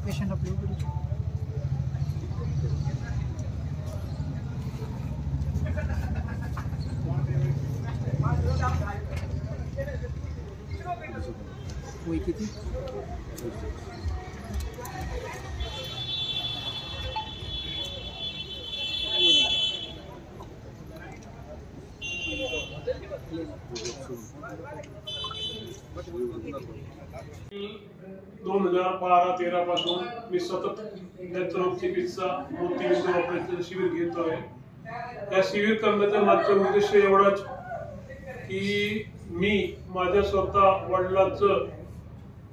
Patient आपले वय किती? दोन 2012-13 पासून मी सतत नेत्ररोग चिकित्सा मोतीबिंदू ऑपरेशन शिबिर घेतोय। या शिबिर करण्याचा मागचा उद्देश एवढाच की मी माझ्या स्वतः वडिलांचं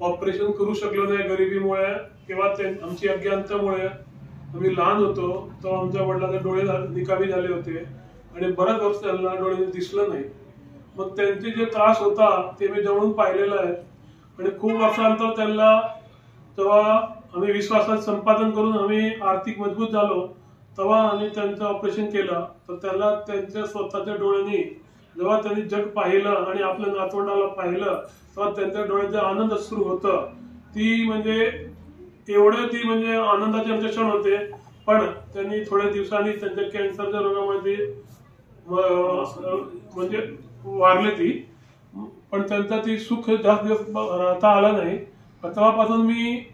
ऑपरेशन करू शकलो नाही गरिबीमुळे किंवा आमची अज्ञानतेमुळे। आम्ही लहान होतो तेव्हा आमच्या वडिलांचे डोळे निकामी झाले होते आणि बऱ्याच वर्ष त्यांना डोळे दिसलं नाही। मग त्यांचे जे त्रास होता ते मी जवळून पाहिलेलं आहे आणि खूप वर्षानंतर त्यांना तेव्हा आम्ही विश्वासात संपादन करून आम्ही आर्थिक मजबूत झालो तेव्हा आम्ही त्यांचं ऑपरेशन केलं। तर त्याला त्यांच्या स्वतःच्या डोळ्यांनी जेव्हा त्यांनी जग पाहिलं आणि आपल्या नातवंडाला पाहिलं तेव्हा त्यांच्या डोळ्याचे आनंद सुरू होतं। ती म्हणजे आनंदाचे आमचे क्षण होते। पण त्यांनी थोड्या दिवसांनी त्यांच्या कॅन्सरच्या रोगामध्ये म्हणजे वारले ती, पण त्यांचा ती सुख जास्त दिवस राहता आला नाही। तेव्हापासून मी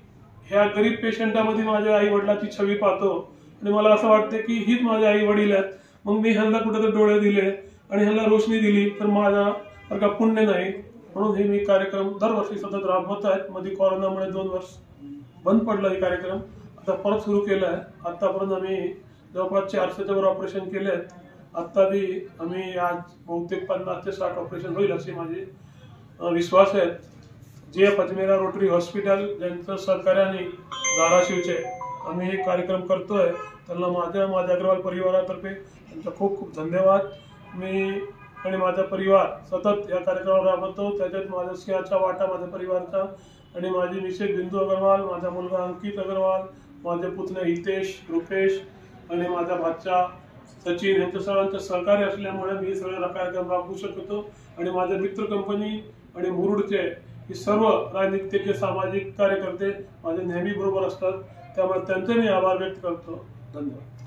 ह्या गरीब पेशंटामध्ये माझ्या आई वडिलांची छवी पाहतो आणि मला असं वाटतं की हीच माझे आई वडील आहेत। मग मी ह्यांना कुठेतरी डोळे दिले आणि ह्यांना रोशनी दिली तर माझा का पुण्य नाही, म्हणून हे मी कार्यक्रम दरवर्षी सतत राबवत आहेत। मध्ये कोरोनामुळे 2 वर्ष बंद पडला हे कार्यक्रम, आता परत सुरू केला आहे। आतापर्यंत आम्ही जवळपास 400च्या वर ऑपरेशन केले आहेत। आता बी आम्ही आज बहुतेक 50 ते 60 ऑपरेशन होईल असे माझे विश्वास आहेत। जे पचमेरा रोटरी हॉस्पिटल ज्यांचं सहकार्याने धाराशिवचे आम्ही हे कार्यक्रम करतोय त्यांना माझ्या अग्रवाल परिवारातर्फे त्यांचा खूप खूप धन्यवाद। मी आणि माझा परिवार सतत या कार्यक्रमावर राबवतो, त्याच्यात माझ्या सिंहाचा वाटा माझ्या परिवाराचा आणि माझी मिसेस बिंदू अग्रवाल, माझा मुलगा अंकित अग्रवाल, माझे पुतणे हितेश, रुपेश आणि माझा भाचा सचिन यांच्या सर्वांचं सहकार्य असल्यामुळे मी सगळे कार्यक्रम राबवू शकतो। आणि माझे मित्र कंपनी आणि मुरुडचे हे सर्व राजनीतिज्ञ सामाजिक कार्यकर्ते माझे नेहमी बरोबर असतात, त्यामुळे त्यांचे मी आभार व्यक्त करतो। धन्यवाद।